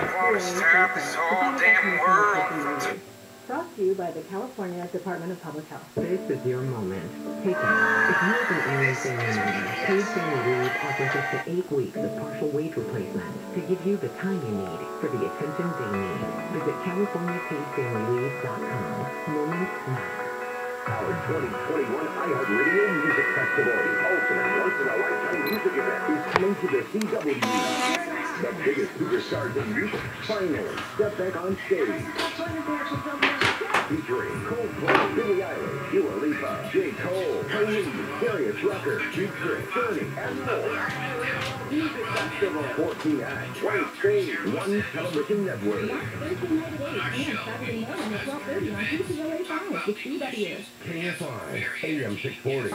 want to stop this whole damn world from... Brought to you by the California Department of Public Health. This is your moment. Take it. If you have an ailing family member, paid family leave offers up to 8 weeks of partial wage replacement to give you the time you need for the attention they need. Visit CaliforniaPaidFamilyLeave.com. Moments matter. Our 2021 iHeartRadio Music Festival, the ultimate once-in-a-lifetime music event, is coming to the CW. The biggest superstars in music finally step back on stage. Featuring Coldplay, Billie Eilish, Dua Lipa, J. Cole, Kylie, Darius Rucker, G-Trick, Journey, and more. Music Festival, 14 acts, one stage, one television network. Thursday night at 8 and Saturday morning at 12:30 on TCLA 5 with CW. KFI, AM 640.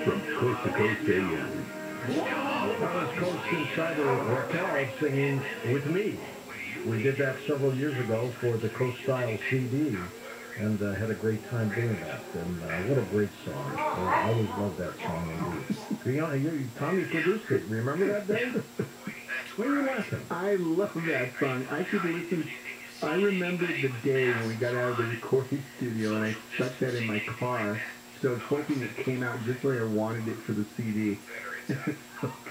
From Coast to Coast AM. That was Coast Insider Raquel singing With Me. We did that several years ago for the Coast Style CD, and had a great time doing that. And what a great song. I always loved that song indeed. Tommy produced it. Remember that, Dave? What are you laughing? I love that song. I could listen. I remember the day when we got out of the recording studio and I stuck that in my car. So I was hoping it came out just the way I wanted it for the CD.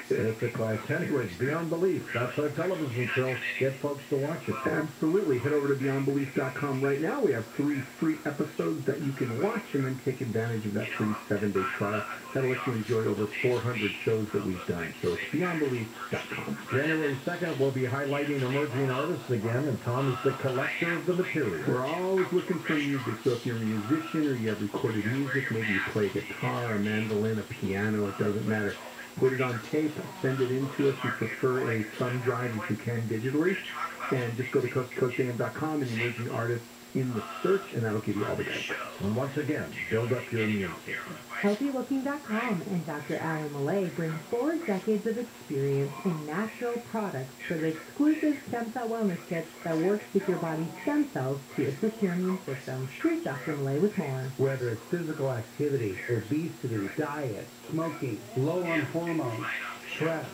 It's a class. Anyways, Beyond Belief. That's our television show. Get folks to watch it. Absolutely. Head over to BeyondBelief.com right now. We have 3 free episodes that you can watch and then take advantage of that free 7-day trial. That'll let you enjoy over 400 shows that we've done. So it's BeyondBelief.com. January 2nd, we'll be highlighting emerging artists again, and Tom is the collector of the material. We're always looking for music. So if you're a musician or you have recorded music, maybe you play guitar, a mandolin, a piano, it doesn't matter. Put it on tape, send it in to us. We prefer a thumb drive if you can digitally. And just go to coasttocoastam.com and emerging artists in the search, and that'll give you all the guidance. And once again, build up your immune system. HealthyLooking.com and Dr. Alan Millay bring 4 decades of experience in natural products for the exclusive stem cell wellness kits that works with your body's stem cells to assist your immune system. Here's Dr. Millay with more. Whether it's physical activity, obesity, diet, smoking, low on hormones, stress,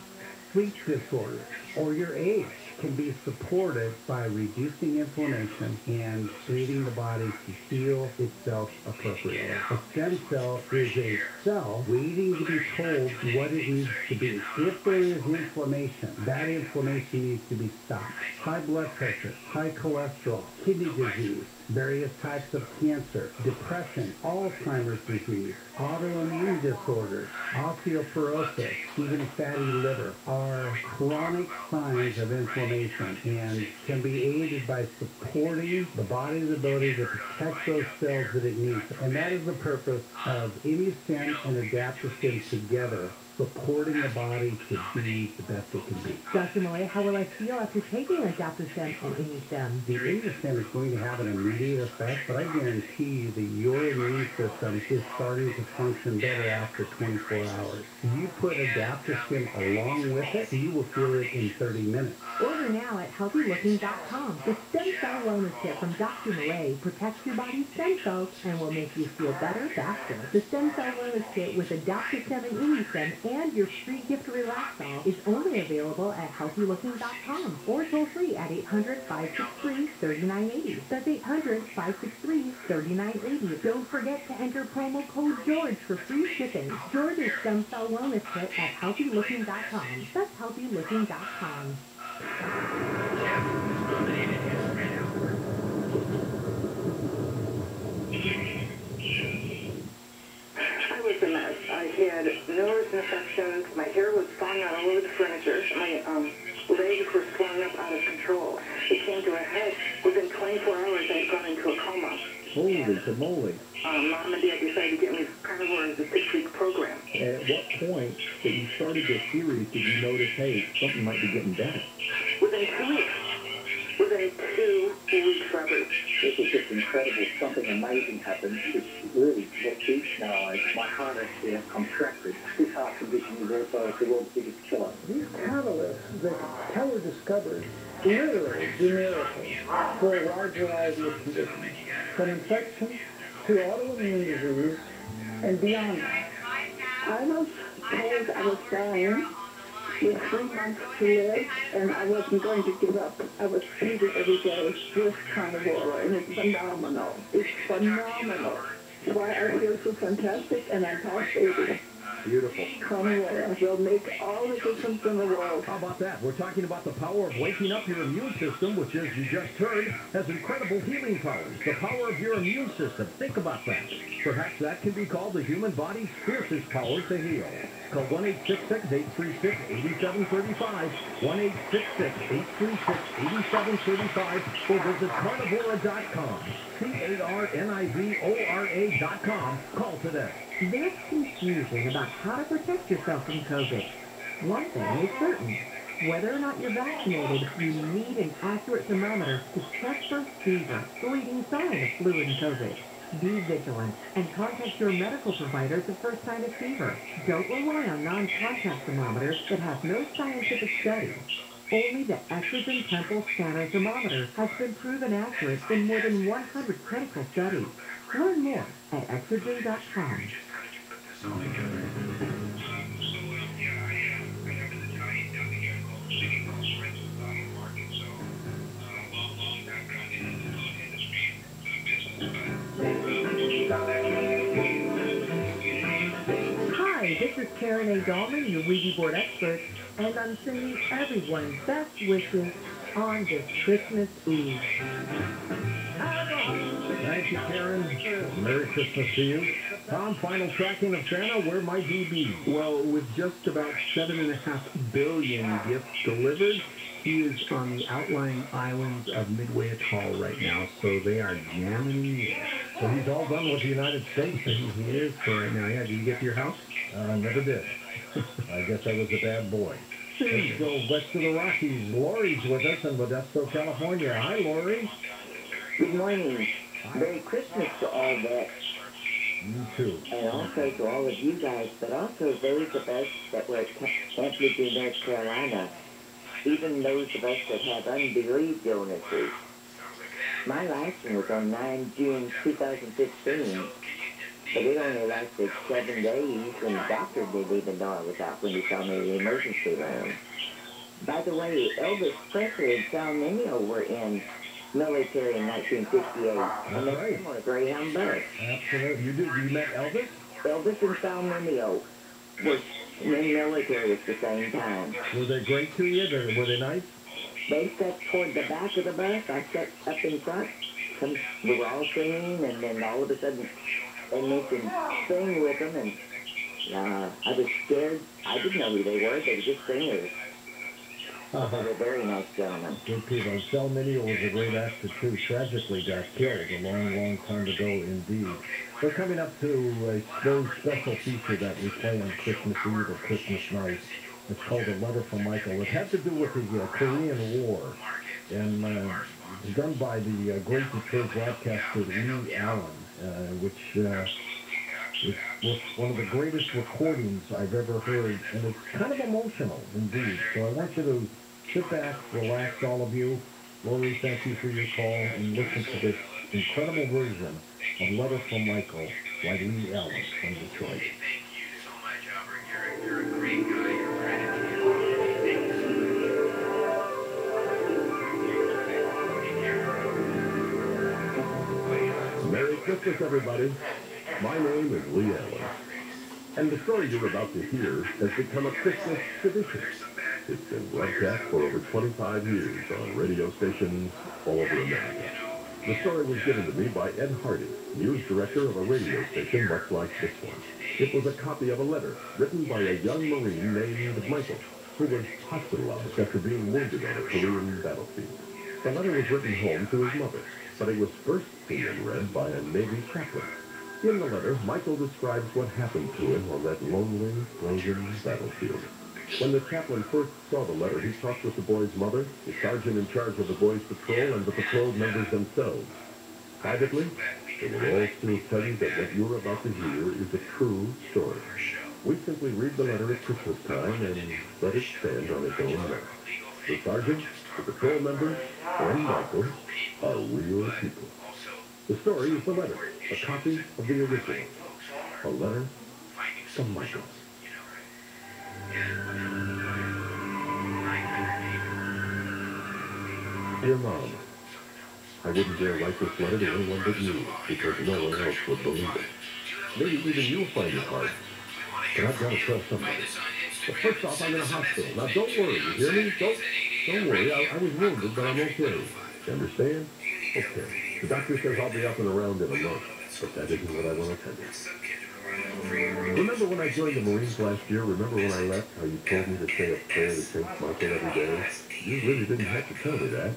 sleep disorders, or your age, can be supported by reducing inflammation and leading the body to heal itself appropriately. A stem cell is a cell waiting to be told what it needs to be. If there is inflammation, that inflammation needs to be stopped. High blood pressure, high cholesterol, kidney disease, various types of cancer, depression, Alzheimer's disease, autoimmune disorders, osteoporosis, even fatty liver are chronic signs of inflammation and can be aided by supporting the body's ability to protect those cells that it needs. And that is the purpose of ImmuStem and AdaptoStem together, supporting the body to be the best it can be. Dr. Millay, how will I feel after taking AdaptoStem and ImmuStem? The ImmuStem is going to have an immediate effect, but I guarantee you that your immune system is starting to function better after 24 hours. You put AdaptoStem along with it, you will feel it in 30 minutes. Order now at HealthyLooking.com. The Stem Cell Wellness Kit from Dr. Millay protects your body's stem cells and will make you feel better faster. The Stem Cell Wellness Kit with AdaptoStem and ImmuStem and your free gift Relaxol is only available at HealthyLooking.com or toll free at 800-563-3980. That's 800-563-3980. Don't forget to enter promo code George for free shipping. George's Stem Cell Wellness Kit at HealthyLooking.com. That's HealthyLooking.com. I was a mess. I had numerous infections. My hair was falling out all over the furniture. My legs were swelling up out of control. It came to a head. Within 24 hours, I had gone into a coma. Holy moly. Mom and Dad decided to get me carnivore as a 6-week program. At what point that you started this series did you notice, hey, something might be getting better? Within 2 weeks. Within 2 2 weeks forever. This is just incredible. Something amazing happened. It's really what deep now is my heart actually has contracted. This heart condition is also the world's biggest killer. These catalysts that Keller discovered literally do miracles for a wide variety of conditions, from infection to autoimmune disease and beyond that. I was told I was dying with 3 months to live, and I wasn't going to give up. I was treated every day with carnivore, and it's phenomenal. It's phenomenal. That's why I feel so fantastic, and I'm past 80. Beautiful. Carnivore will make all the difference in the world. How about that? We're talking about the power of waking up your immune system, which, as you just heard, has incredible healing powers. The power of your immune system. Think about that. Perhaps that can be called the human body's fiercest power to heal. Call 1-866-836-8735, 1-866-836-8735, or visit carnivora.com, carnivora.com. Call today. There's confusion about how to protect yourself from COVID. One thing is certain. Whether or not you're vaccinated, you need an accurate thermometer to check for fever, the leading sign of flu and COVID. Be vigilant and contact your medical provider at the first sign of fever. Don't rely on non-contact thermometers that have no scientific study. Only the Estrogen Temple Scanner Thermometer has been proven accurate in more than 100 clinical studies. Learn more at estrogen.com. Hi, this is Karen A. Dahlman, your Ouija board expert, and I'm sending everyone best wishes on this Christmas Eve. Thank you, Karen. Merry Christmas to you. Tom, final tracking of Santa, where might he be? Well, with just about 7.5 billion gifts delivered, he is on the outlying islands of Midway Atoll right now, so they are jamming in the air. So he's all done with the United States. He is for right now. Yeah, did you get to your house? Never did. I guess I was a bad boy. Let's go west of the Rockies. Lori's with us in Modesto, California. Hi, Lori. Good morning. Merry Christmas to all that. You too. And also to all of you guys, but also those of us that were camped in North Carolina, even those of us that have unbelieved illnesses. My last one was on 9 June 2015, but it only lasted 7 days, and the doctor didn't even know I was out when he saw me in the emergency room. By the way, Elvis Presley and Sal Mineo were in military in 1958. And they came on a Greyhound bus. Absolutely. You met Elvis? Elvis and Sal Mineo were in the military at the same time. Were they great to you? Were they nice? They sat toward the back of the bus. I sat up in front. We were all singing, and then all of a sudden they mentioned sing with them, and I was scared. I didn't know who they were. They were just singers. They were very nice gentlemen. Good people. Sal Mineo was a great actor, too. Tragically got killed a long, long time ago, indeed. We're coming up to a very special feature that we play on Christmas Eve or Christmas night. It's called A Letter from Michael. It had to do with the Korean War, and it's done by the great Detroit broadcaster Lee Allen, which was one of the greatest recordings I've ever heard, and it's kind of emotional, indeed. So I want you to sit back, relax, all of you. Lori, thank you for your call, and listen to this incredible version of Letter from Michael by Lee Allen from Detroit. You're a great guy. You're ready. Merry Christmas, everybody. My name is Lee Allen, and the story you're about to hear has become a Christmas tradition. It's been broadcast for over 25 years on radio stations all over America. The story was given to me by Ed Hardy, news director of a radio station much like this one. It was a copy of a letter written by a young Marine named Michael, who was hospitalized after being wounded on a Korean battlefield. The letter was written home to his mother, but it was first seen and read by a Navy chaplain. In the letter, Michael describes what happened to him on that lonely, frozen battlefield. When the chaplain first saw the letter, he talked with the boy's mother, the sergeant in charge of the boys' patrol, and the patrol members themselves. Privately, they will all still tell you that what you're about to hear is a true story. We simply read the letter at Christmas time and let it stand on its own merit. The sergeant, the patrol members, and Michael are real people. The story is the letter, a copy of the original. A letter from Michael. Dear Mom, I wouldn't dare write this letter to anyone but you, because no one else would believe it. Maybe even you'll find it hard, but I've got to tell somebody. But first off, I'm in a hospital. Now, don't worry, you hear me? Don't worry. I was wounded, but I'm okay. You understand? Okay. The doctor says I'll be up and around in a month, but that isn't what I want to tell you. Remember when I joined the Marines last year? Remember when I left, how you told me to say a prayer to St. Michael every day? You really didn't have to tell me that.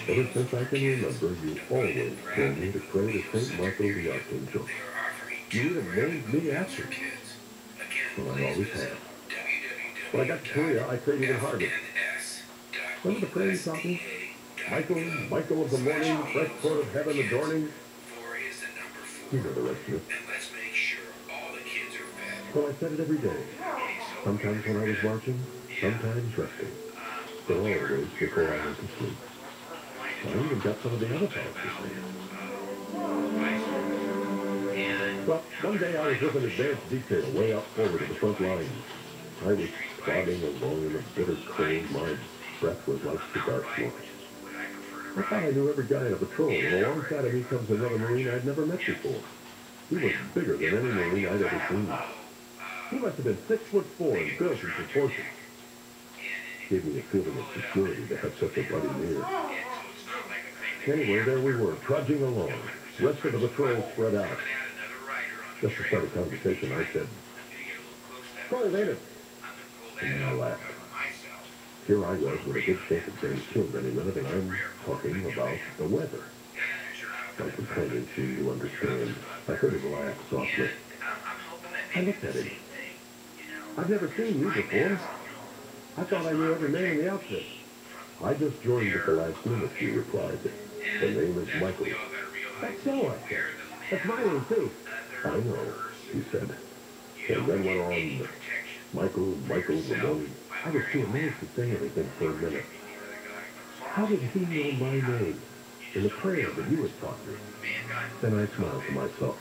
Ever since I can remember, you always told me to pray to St. Michael the Archangel. You even named me after him. Well, I always have. When I got to Korea, I prayed even harder. Remember the prayer you taught me? Michael of the morning, fresh court of heaven adorning. You know the rest of it. Well, I said it every day. Sometimes when I was marching, sometimes resting. But always before I went to sleep. I even got some of the other parts to say. Well, one day I was with an advanced detail way up forward in the front lines. I was plodding along in the bitter cold. My breath was like cigar smoke. I thought I knew every guy in a patrol, and alongside of me comes another Marine I'd never met before. He was bigger than any Marine I'd ever seen. He must have been 6'4" and built in proportion. Gave me a feeling of security to have such a buddy near. Anyway, there we were, trudging along. Rest of the patrol spread out. Just to start a conversation, I said, "Cold, ain't it?" And I laughed. Here I was with a good shake of being killed any minute, and I'm talking about the weather. My companion seemed to understand. I heard him laugh softly. I looked at him. "I've never seen you before. I thought I knew every man in the outfit." "I just joined at the last minute," he replied. "The name is Michael." "That's so," I said. "That's my name, too." "I know," he said. And then went on, Michael, Ramon. I was too amazed to say anything for a minute. How did he know my name in the prayer that you had taught me? Then I smiled to myself.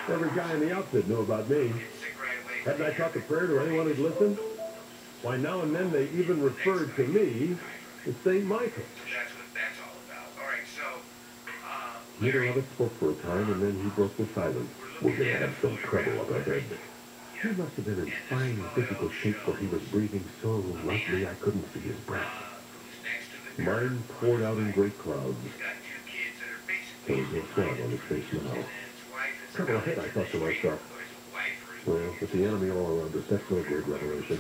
Every guy in the outfit knew about me. Hadn't I taught the prayer to anyone who'd listened? Why, now and then they even referred to me as St. Michael. Neither of us spoke for a time, and then he broke the silence. We're going to have some trouble up ahead. He must have been in fine physical shape, for he was breathing so lightly I couldn't see his breath. Mine poured out in great clouds. There was no frown on his face now. Trouble ahead, I thought to myself. Well, with the enemy all around us, that's no great revelation.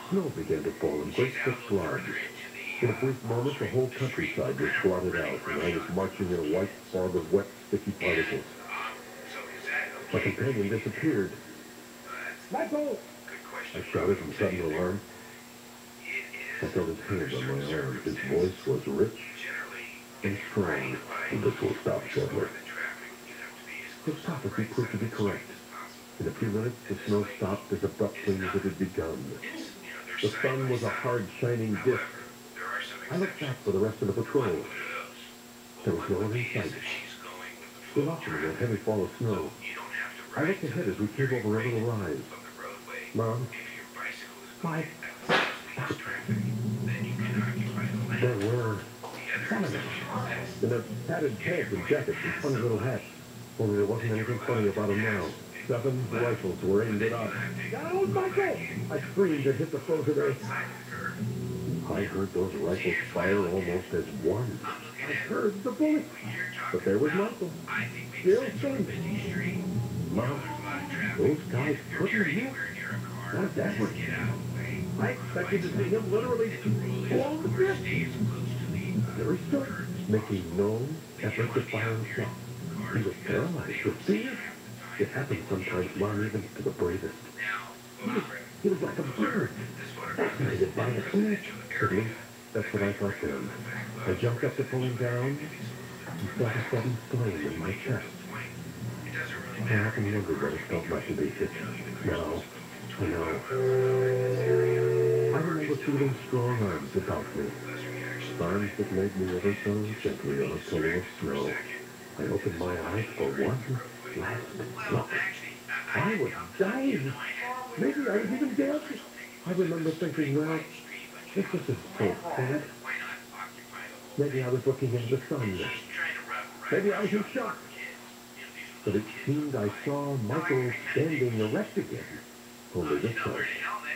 Snow began to fall in great thick slabs. In a brief moment, the whole countryside was blotted out, and I was marching in a white fog of wet, sticky particles. My companion disappeared. "Michael!" I shouted in sudden alarm. I felt his hand on my arm. His voice was rich and strong. This will stop shortly. His prophecy proved to be correct. In a few minutes, the snow stopped as abruptly as it had begun. The sun was a hard, shining disk. I looked back for the rest of the patrol. There was no one in sight. We lost him in a heavy fall of snow. I looked ahead as we came over a little rise. Mom? Mike? There were 10 of them. In their padded pants and jackets and funny little hats. Only there wasn't anything funny about them now. 7 rifles were aimed at us. "Down, Michael!" I screamed and hit the foe today. I heard those rifles fire almost as one. I heard the bullet. But there was Michael. Still standing. Mom, those guys couldn't have hit. Not that one. I expected to see him literally blow the grip. There he stood, making no effort to fire a shot. He was paralyzed with fear. It happens sometimes, Mom, even to the bravest. He He was like a bird, fascinated by it. At least, that's what I thought then. I jumped up to pull him down and felt a sudden flame in my chest. I often wondered what it felt like to be hit. Now, I know. I remember feeling strong arms about me. Arms that laid me ever so gently on a pillow of snow. I opened my eyes for one last look. I was dying. Maybe I was even dead. I remember thinking, well, this isn't so bad. Maybe I was looking into the sun. Maybe I was in shock. But it seemed I saw Michael standing erect again. Only this time,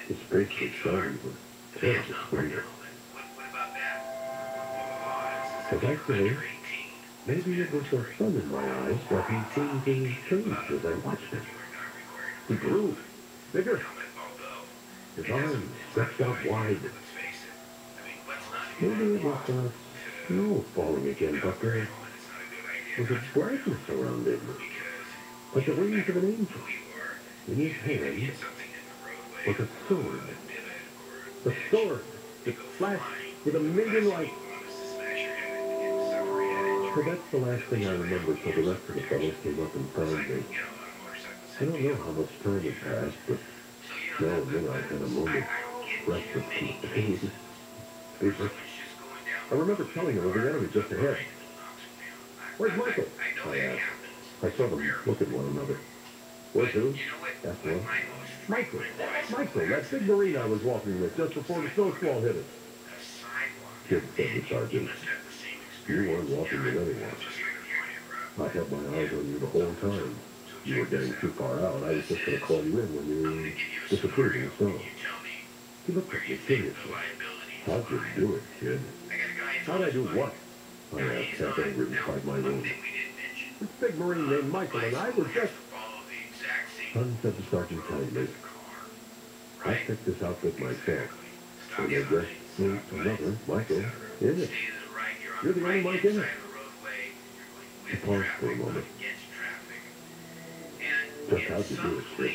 his face was shining with terrible splendor. As I say, maybe it was the sun in my eyes, but he seemed to change as I watched him. He grew bigger. His arms stretched out wide. Maybe it was snow falling again, but there was a brightness around him, like the wings of an angel. In his hand was a sword. A sword that flashed with a million lights. So that's the last thing I remember till the rest of the fellows came up and found me. I don't know how much time had passed, but now and then I had a moment, restless from the pain. I remember telling him of the enemy just ahead. Where's Michael? I asked. I saw them look at one another. Where's who? Asked one. Michael, that big Marine I was walking with just before the snowsquall hit us. Kid, said the sergeant. You weren't walking with anyone. I had my eyes on you the whole time. You were getting too far out. I was just going to call you in when you disappeared in the snow. He looked at me seriously. How'd you do it, kid? How'd I do what? I asked, half angry inside my room. This big Marine named Michael and I were just... Son, said the sergeant kindly. I picked this outfit myself. And they dressed me another Michael in it. You're the only Mike in it. He paused for a moment. Just how'd you do it, kid?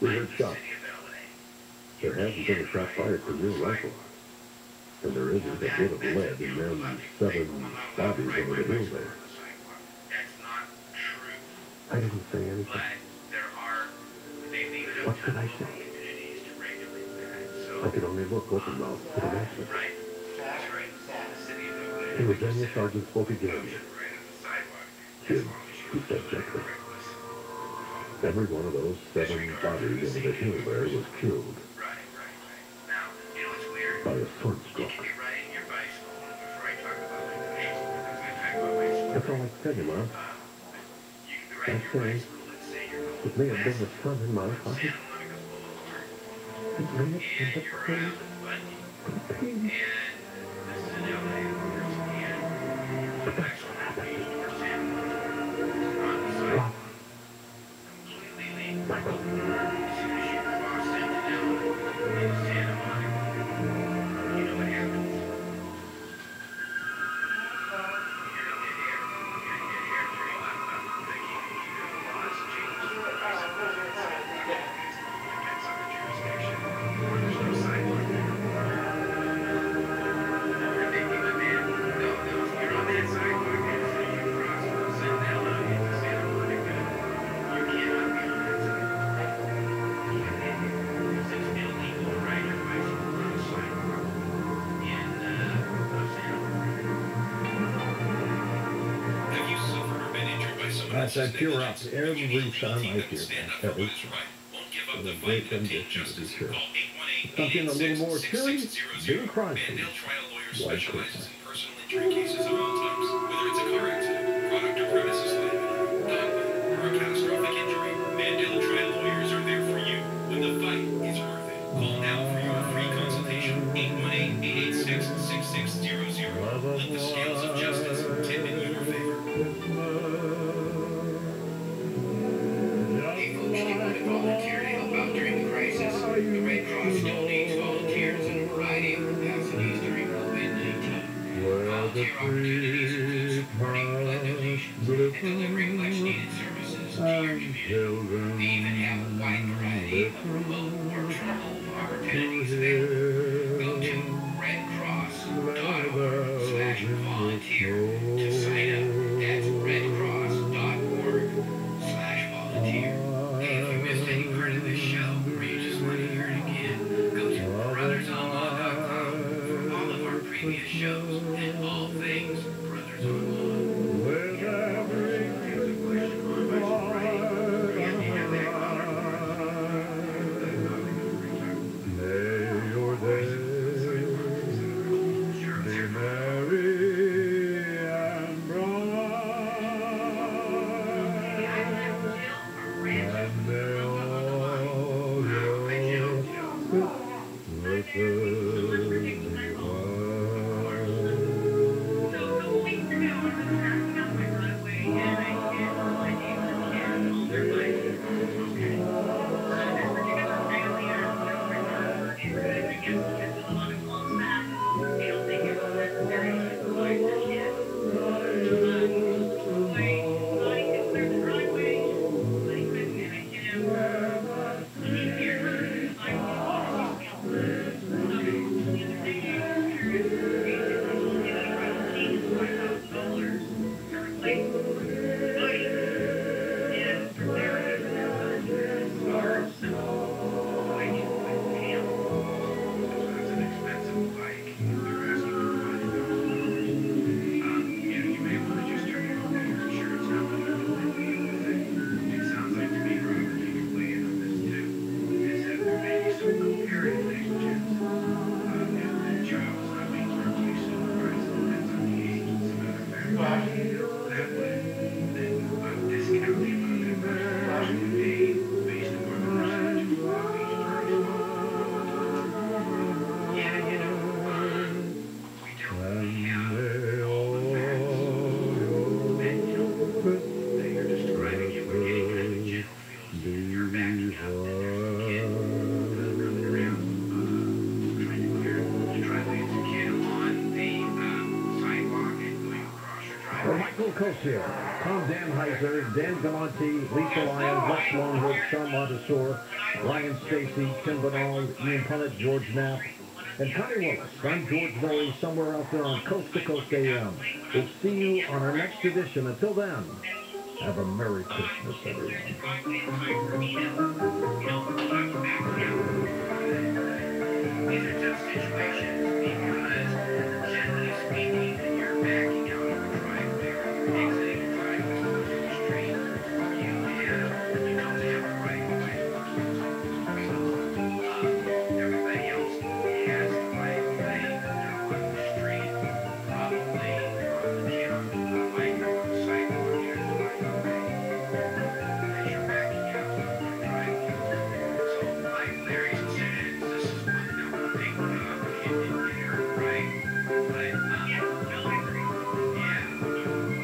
We heard shots. There hasn't been a shot fired from your rifle. And there isn't a bit of lead in them 7 bodies over the hill there. I didn't say anything. What could I say? I could only look open-mouthed to the master. It was then the sergeant spoke again. Kid, he said gently. Every one of those 7 bodies over the hill there was killed by a sword stroke. That's all I can tell you, Mom. I say, it may have been the sun in my eyes. It may have been the pain. The pain. But that's what happened. Michael. I cheer up every time I hear that. It's in a great condition to be sure. Something a little more cheery, big crime scene. Wide Christmas. Injury cases of all types, whether it's a car accident, product or premises liability, gunman, or a catastrophic injury, Mandela Trial lawyers are there for you when the fight is worth it. Call now for your free consultation, 818-886-6600. Let the scales of justice tip in your favor. Hey folks, you want to volunteer to help out during the crisis? The Red Cross still needs volunteers in a variety of capacities during COVID-19. Volunteer opportunities include supporting blood donations and delivering much-needed services to your community. children. They even have a wide variety of remote work from home opportunities available. Go to redcross.org/volunteer to sign up. That's redcross.org/volunteer. Hey, if you missed any part of this show, or you just want to hear it again, go to brothersonaw.com for all of our previous shows and all things Brothers on Law. Here. Tom Danheiser, Dan Gamonti, Lisa Lyon, Lex Longwood, Sean Montessor, Ryan Stacy, Tim Bernal, Ian Punnett, George Knapp, and Connie Willis. I'm George Murray, somewhere out there on Coast to Coast AM. We'll see you on our next edition. Until then, have a Merry Christmas, everyone. These are tough situations because, generally speaking, you're backing out of a driveway or you're exiting a driveway onto the street. You don't have a right of way. So, everybody else has the right of way. They're on the street, probably on the bike or on the sidewalk. Here's the right of way. As you're backing out of your driveway. So, like Larry said, this is one that will make the kid didn't get hurt, right? But, yeah.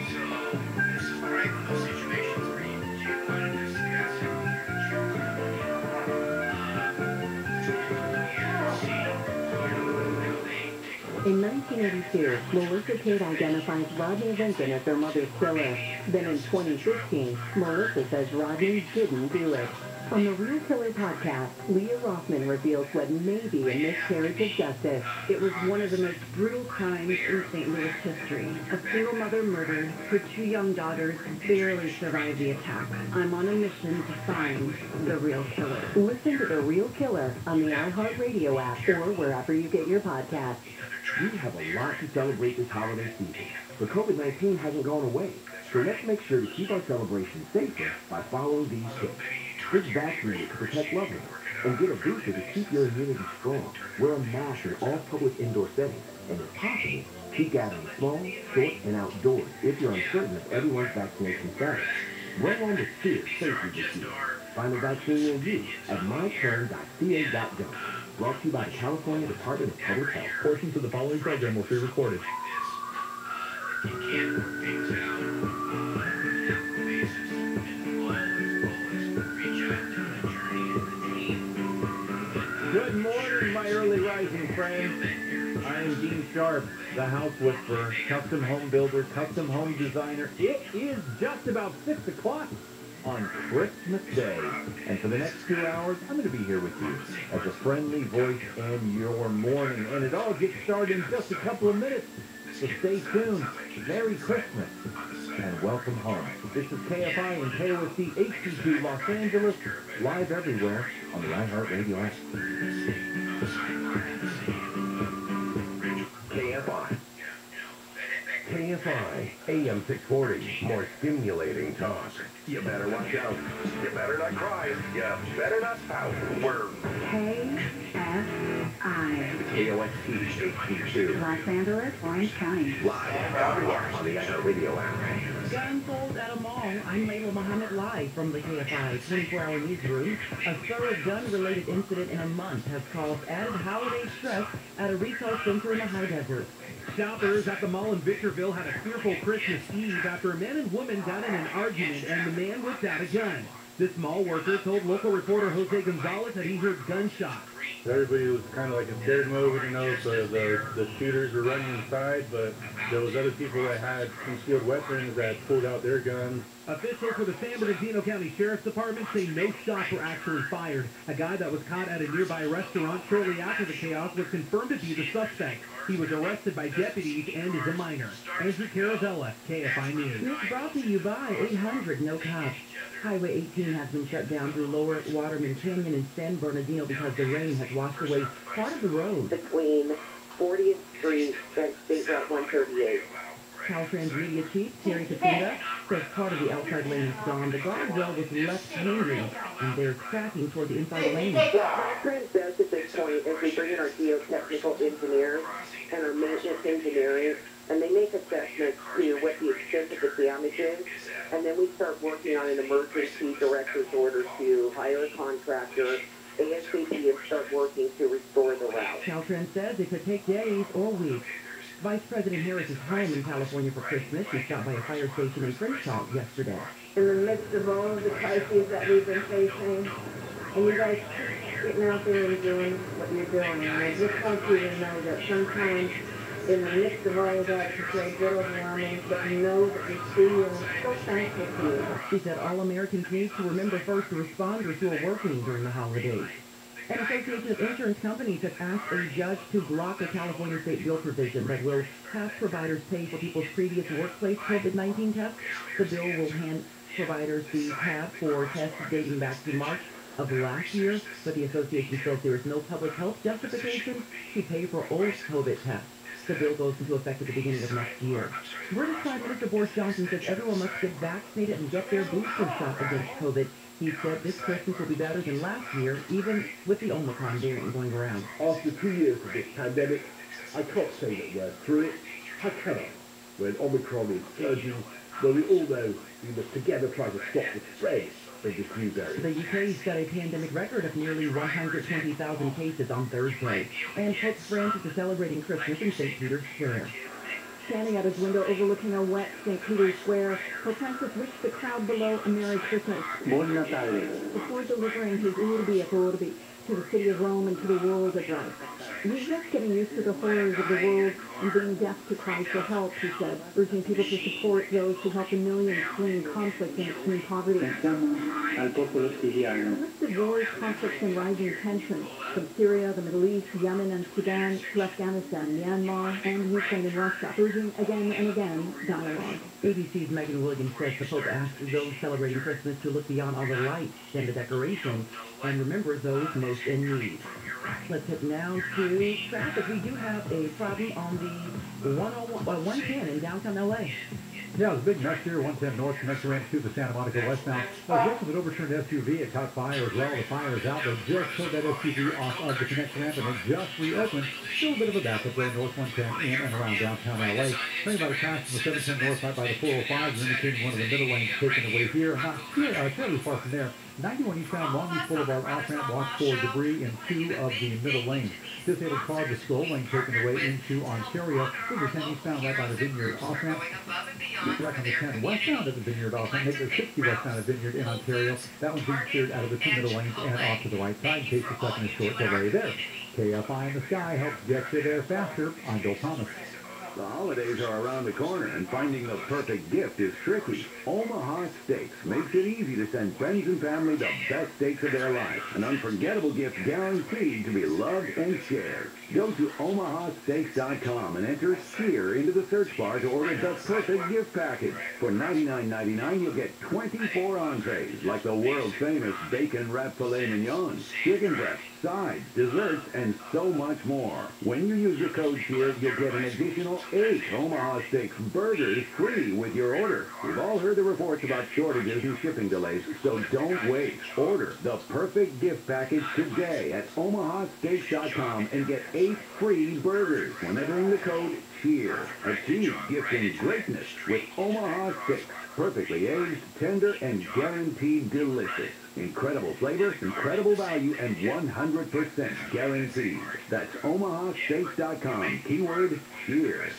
So, this is probably one of those situations where you want to discuss it with your insurance company. In 1982, Melissa Tate identifies Rodney Lincoln as her mother's killer. Then in 2015, Melissa says Rodney didn't do it. On the Real Killer podcast, Leah Rothman reveals what may be a miscarriage of justice. It was one of the most brutal crimes in St. Louis history. A single mother murdered. Her two young daughters barely survived the attack. I'm on a mission to find the real killer. Listen to The Real Killer on the iHeartRadio app or wherever you get your podcasts. We have a lot to celebrate this holiday season, but COVID-19 hasn't gone away. So let's make sure to keep our celebration safer by following these tips. Get vaccinated to protect loved ones, and get a booster to keep your immunity strong. Wear a mask in all public indoor settings, and if possible, keep gathering small, short, and outdoors if you're uncertain of everyone's vaccination status. Run on with fear safely this year. Find a vaccine near you at myturn.ca.gov. Brought to you by the California Department of Public Health. Portions of the following program will be recorded. You can't work things out on an ample basis, and always reach out to an attorney and the team. Good morning, my early rising friends. I am Dean Sharp, the House Whisperer, custom home builder, custom home designer. It is just about 6 o'clock. on Christmas Day. And for the next 2 hours, I'm going to be here with you as a friendly voice in your morning. And it all gets started in just a couple of minutes. So stay tuned. Merry Christmas and welcome home. This is KFI and KOSC HD2 Los Angeles, live everywhere on the iHeartRadio app. KFI. KFI, AM 640, more stimulating talk. You better watch out. You better not cry. You better not pout. We're KFI. KOSC HD2. Los Angeles, Orange County. Live everywhere on the iHeartRadio app. Gun sold at a mall. I'm Layla Muhammad live from the KFI 24-hour newsroom. A third gun-related incident in a month has caused added holiday stress at a retail center in the high desert. Shoppers at the mall in Victorville had a fearful Christmas Eve after a man and woman got in an argument and the man whipped out a gun. This mall worker told local reporter Jose Gonzalez that he heard gunshots. Everybody was kind of like in scared mode, you know, the shooters were running inside, but there was other people that had concealed weapons that pulled out their guns. Officials for the San Bernardino County Sheriff's Department say no shots were actually fired. A guy that was caught at a nearby restaurant shortly after the chaos was confirmed to be the suspect. He was arrested by deputies and is a minor. Andrew Caravella, KFI News. It's brought to you by 800 No Cops. Highway 18 has been shut down through Lower Waterman Canyon in San Bernardino because the rain has washed away part of the road. Between 40th Street and State Route 138. Caltrans Media Chief Terry Katinda says part of the outside lane is gone. The guardrail was left hanging, and they're tracking toward the inside lane. What Caltrans does at this point is we bring in our geotechnical engineers and our maintenance engineering, and they make assessments to what the extent of the damage is, and then we start working on an emergency director's order to hire a contractor ASAP and start working to restore the route. Caltrans says it could take days or weeks. Vice President Harris is home in California for Christmas. He stopped by a fire station in Crenshaw yesterday. In the midst of all of the crises that we've been facing, and you guys getting out there and doing what you're doing. And I just want you to know that sometimes in the midst of all of that, you feel a bit overwhelming, but know that we see you and I'm so thankful to you. She said all Americans need to remember first responders who are working during the holidays. An association of insurance companies has asked a judge to block a California state bill provision that will have providers pay for people's previous workplace COVID-19 tests. The bill will hand providers the tab for tests dating back to March of last year, but the association says there is no public health justification to pay for old COVID tests. The bill goes into effect at the beginning of next year. British Prime Minister Boris Johnson says everyone must get vaccinated and get their booster shot against COVID. He said this Christmas will be better than last year, even with the Omicron variant going around. After 2 years of this pandemic, I can't say that we're through it. How can I? When Omicron is surging, well, we all know we must together try to stop the spread of this new variant. The UK set a pandemic record of nearly 120,000 cases on Thursday, and Pope Francis is celebrating Christmas in St. Peter's Square. Standing at his window overlooking a wet St. Peter's Square, Pope Francis wished the crowd below a Merry Christmas. Buon Natale. Before delivering his urbi et orbi to the city of Rome and to the world address. He's just getting used to the horrors of the world and being deaf to cries for help, he said, urging people to support those who help the millions fleeing conflict and extreme poverty. Al popolo siriano. Listed wars, conflicts, and rising tensions from Syria, the Middle East, Yemen, and Sudan to Afghanistan, Myanmar, and Ukraine and Russia, urging again and again dialogue. ABC's Megan Williams says the Pope asked those celebrating Christmas to look beyond all the lights and the decorations and remember those most in need. Let's head now to traffic. We do have a problem on the 110 in downtown LA. Yeah, it was a big mess here, 110 north, connector ran to the Santa Monica westbound. Just with an overturned SUV, it caught fire as well. The fire is out. They just pulled that SUV off of the connector ramp and it just reopened. Still a bit of a backup there, north 110 in and around downtown LA. Plenty about a crash from the 710 north side by the 405, indicating one of the middle lanes taken away here. Not fairly far from there. 91 eastbound Long Beach Boulevard off-ramp, watch for debris in 2 of the middle lanes. Disabled car, the Skull lane taken away into Ontario. Over 10 eastbound right by the Vineyard off-ramp. Back on the 10 westbound at the Vineyard off-ramp. Make it 60 westbound at Vineyard in Ontario. That one's being cleared out of the 2 middle lanes and off to the right side in case the second is short delay there. KFI in the sky helps get you there faster. I'm Bill Thomas. The holidays are around the corner, and finding the perfect gift is tricky. Omaha Steaks makes it easy to send friends and family the best steaks of their life. An unforgettable gift guaranteed to be loved and shared. Go to omahasteaks.com and enter SEER into the search bar to order the perfect gift package. For $99.99, you'll get 24 entrees, like the world-famous bacon-wrapped filet mignon, chicken breast, sides, desserts, and so much more. When you use your code SEER, you'll get an additional 8 Omaha Steaks burgers free with your order. We've all heard the reports about shortages and shipping delays, so don't wait. Order the perfect gift package today at omahasteaks.com and get 8 free burgers when entering the code SEER. Achieve gifting greatness with Omaha Steaks. Perfectly aged, tender, and guaranteed delicious. Incredible flavor, incredible value, and 100% guaranteed. That's omahasteaks.com. Keyword SEER.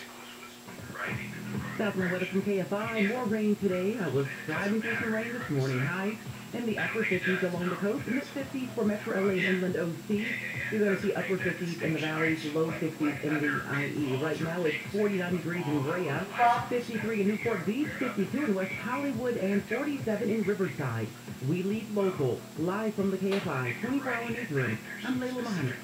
South and weather from KFI. More rain today. I was driving through some rain this morning. Highs in the upper 50s along the coast. Mid-50s for Metro LA and Inland OC. You're going to see upper 50s in the valleys, low 50s in the IE. Right now it's 49 degrees in Brea, 53 in Newport Beach, 52 in West Hollywood, and 47 in Riverside. We lead local, live from the KFI 24-hour newsroom. I'm Layla Muhammad.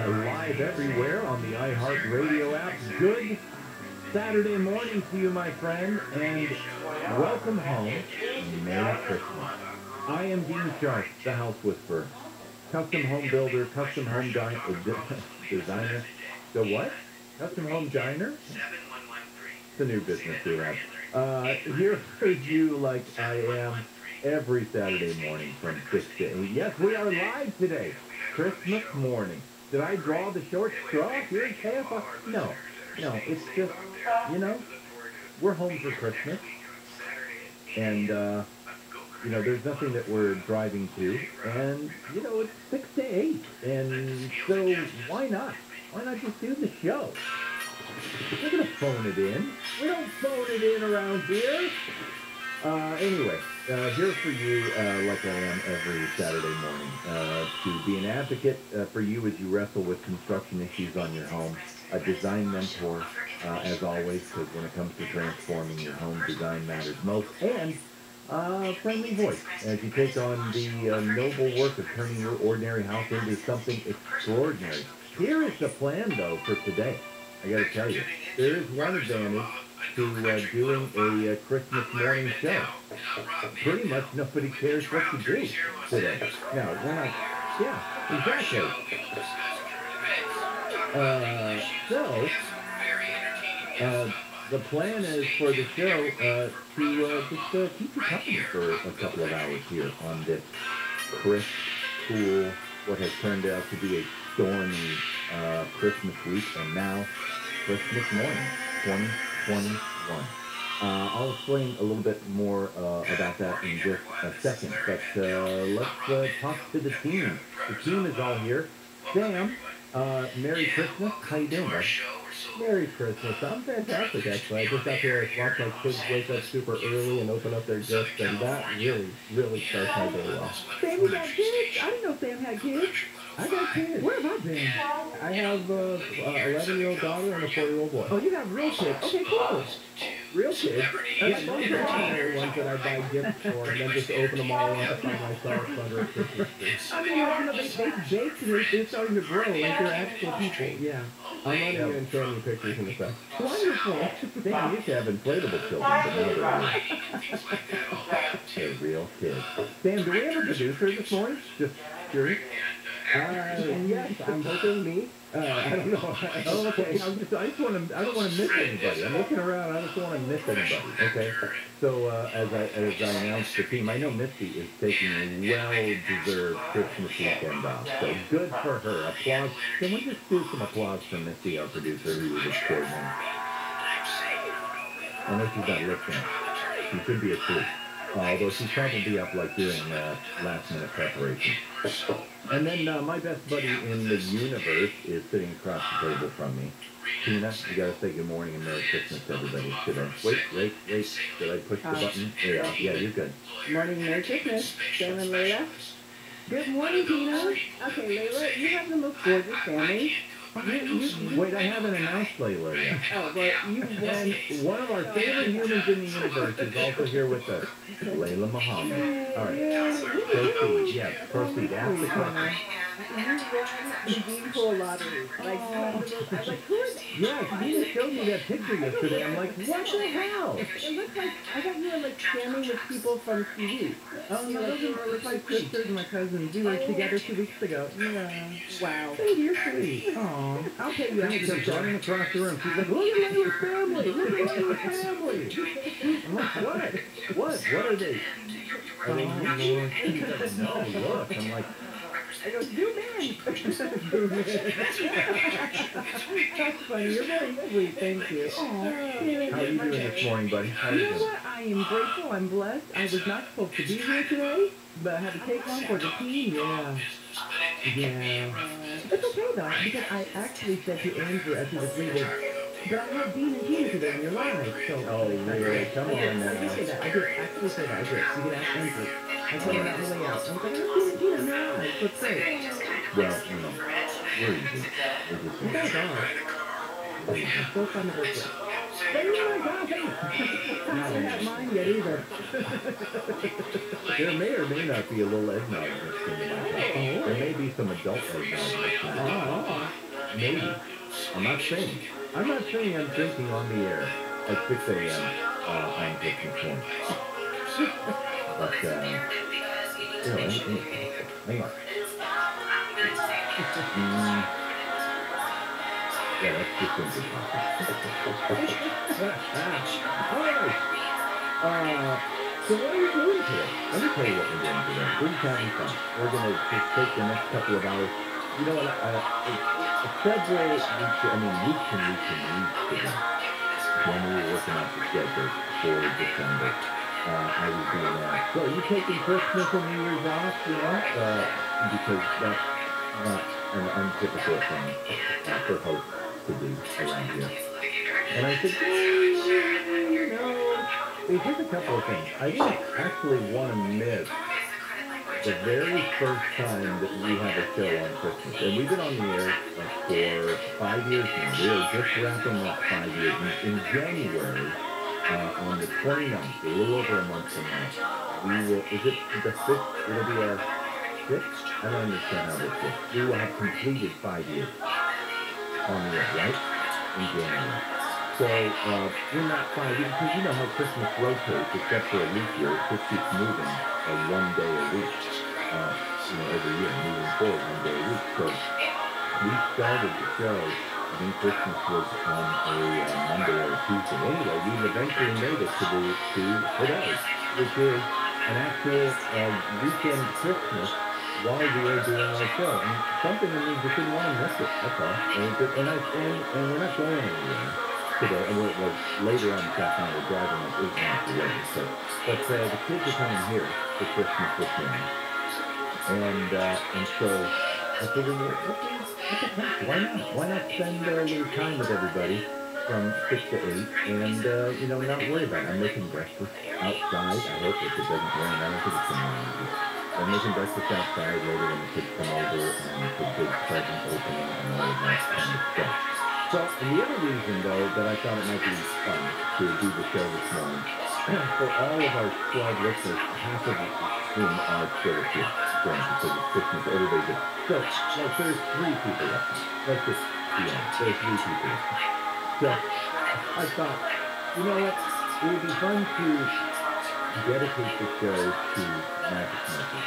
Live everywhere on the iHeartRadio app. Good Saturday morning to you, my friend, and welcome home. Merry Christmas. I am Dean Sharp, the House Whisperer, custom home builder, custom home designer. The what? Custom home diner? It's a new business we have. Here for you like I am every Saturday morning from 6 to 8. Yes, we are live today. Christmas morning. Did I draw the short straw here in KFI? No, it's just, we're home for Christmas. And, there's nothing that we're driving to. And, it's 6 to 8. And so why not? Why not just do the show? We're going to phone it in. We don't phone it in around here. Anyway, here for you, like I am every Saturday morning, to be an advocate for you as you wrestle with construction issues on your home, a design mentor, as always, because when it comes to transforming your home, design matters most, and friendly voice as you take on the noble work of turning your ordinary house into something extraordinary. Here is the plan, though, for today. I got to tell you, there is one advantage to doing a Christmas morning show. Pretty much nobody cares what you do today. No, we're not. Yeah, exactly. The plan is for the show to just keep you company for a couple of hours here on this crisp, cool, what has turned out to be a stormy Christmas week, and now Christmas morning, 2021. I'll explain a little bit more about that in just a second, but let's talk to the team. The team is all here. Sam, Merry Christmas. How you doing, bud? Merry Christmas. I'm fantastic, actually. I just got here. Watch my kids wake up super early and open up their gifts, and that really starts my day off. Sam, you got kids? I didn't know Sam had kids. I got kids. Where have I been? I have an 11-year-old daughter and a 4-year-old boy. Oh, you got real kids. Okay, cool. Real kids? Yeah, those are the ones that I buy gifts for and then just open them all up by myself under a Christmas tree. I mean, they bake and they're starting to grow like they're actual people. Yeah. I'm not even showing you pictures in effect. Wonderful. Sam used to have inflatable children, but now they're real kids. Sam, do we have a producer this morning? Just curious. Yes, I'm hoping me. I don't know. Oh, okay. I don't want to miss anybody. I'm looking around. I just don't want to miss anybody. Okay. So as I announced the team, I know Misty is taking a well-deserved Christmas weekend off. So good for her. Applause. Can we just do some applause for Misty, our producer, who was coordinating? I know she's not listening. She should be asleep. Although she's probably up like doing last-minute preparation. And then my best buddy in the universe is sitting across the table from me. Tina, you gotta say good morning and Merry Christmas to everybody today. Wait. Did I push the button? Yeah, you're good. Morning, Merry Christmas. Sam and Layla. Good morning, Tina. Okay, Layla, you have the most gorgeous family. Wait, I haven't announced Layla yet. Oh, well, And one of our favorite humans in the universe is also here with us, Layla Muhammad. All right, proceed. Yes, proceed. Ask the question. You won the Bean Pool lottery. Like, who is it? Yes, Nina showed me that picture yesterday. I'm like, what the hell? It looks like, I thought you were like scamming with people from TV. Oh, no, those are my sisters and my cousins. We were together 2 weeks ago. Yeah. Wow. Thank you, sweet. Aw, I'll pay you out. She comes running across the room. She's like, look at Layla's family. Look at Layla's family. I'm like, what? What are they? Are they Lord? She doesn't know. Look. I'm like, I go, zoom in. That's funny. You're very sweet. Thank you. Aw. how are you doing this morning, buddy? How are You you know doing? what? I am grateful. I'm blessed. I was not supposed to be here today, but I had to take one for the team. Yeah. It's okay, though, because I actually said to Andrew as he was leaving, but I have Dean and Tina today in your lives, so... Oh, really? Come on now. I did say that. I did actually say that. I did. You can ask Andrew. I told him that on the way out. I was like, I have Dean and Tina in your lives, so it's great. Well, we're easy. You guys are. It's so fun to work with. But you know, God, I haven't had mine yet either. There may or may not be a little eggnog mixed in there. There may be some adult eggnog mixed in there. Maybe. I'm not saying I'm drinking on the air at 6 a.m. On Christmas morning. But, hang on. Yeah, that's just going to be all right. So what are we doing today? Let me tell you what we're doing today. We're just having fun. We're going to just take the next couple of hours. You know what? Several weeks and weeks ago, when we were working out the schedule for December, I was doing that. So are you taking Christmas and New Year's off, because that's not an untypical thing for hosts to do around here. And I said, here's a couple of things. I didn't actually want to miss the very first time that we have a show on Christmas. And we've been on the air for 5 years now. We are just wrapping up 5 years. In January, on the 29th, a little over a month from now, we will, is it the 5th? It'll be our 6th? I don't understand how this is. We will have completed 5 years on the air, right? In January. So, we're not 5 years, because you know how Christmas rotates, except for a leap year. It just keeps moving 1 day a week, every year, moving forward 1 day a week. So, we started the show, I think Christmas was on a Monday or a Tuesday. Anyway, we've eventually made it to today, which is an actual weekend Christmas while we are doing our show. And something in me just didn't want to miss it, that's all. And we're not going anywhere today. And we're later on this afternoon, we're driving like 8 miles away. But the kids are coming here for Christmas with me. And so I figured, why not spend a little time with everybody from 6 to 8 and, not worry about it. I'm making breakfast outside. I hope if it doesn't rain. I don't think it's going to rain. I'm making breakfast outside later when the kids come over and the big present opening and all of that kind of stuff. So, and the other reason, though, that I thought it might be fun to do the show this morning, for all of our 12 listeners, half of whom are still here, because it's Christmas, everybody gets. So, there's 3 people left. Let's just be honest. There's 3 people left. So, I thought, you know what? It would be fun to dedicate the show to magic makers.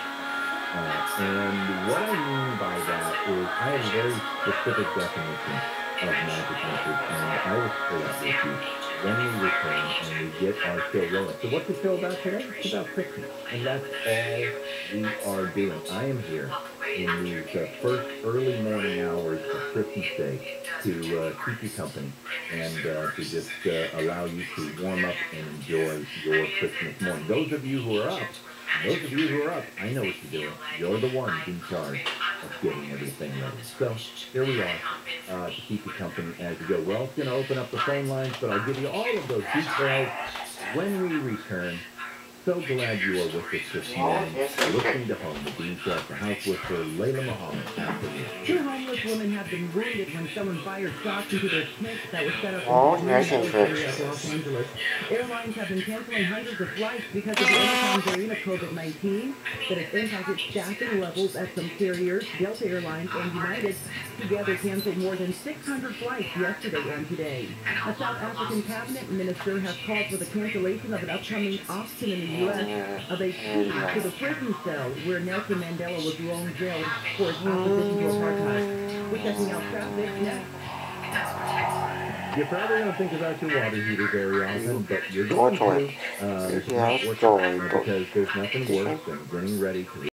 And what I mean by that is I have a very specific definition of magic message, and I will share that with you when we return and we get our show rolling. So what's the show about today? It's about Christmas, and that's all we are doing. I am here in these first early morning hours of Christmas Day to keep you company and to just allow you to warm up and enjoy your Christmas morning. Those of you who are up, I know what you're doing. You're the ones in charge of getting everything ready. So here we are to keep you company as we go. We're also going to open up the phone lines, but I'll give you all of those details when we return. So glad you are with us this morning. Listening to Home, the Dean Sharp, the house whisperer, Layla Muhammad, Avenir. 2 homeless women have been wounded when someone fired shots into their tent that was set up in the area of Los Angeles. Airlines have been canceling hundreds of flights because of the Omicron variant of COVID-19 that has impacted staffing levels at some carriers. Delta Airlines and United together canceled more than 600 flights yesterday and today. A South African cabinet minister has called for the cancellation of an upcoming auction in the U.S. of a key to the prison cell where Nelson Mandela was long jailed for his opposition to apartheid. We're checking out traffic next. You probably don't think about your water heater very often, but you're going to. This is not working because there's nothing worse than getting ready to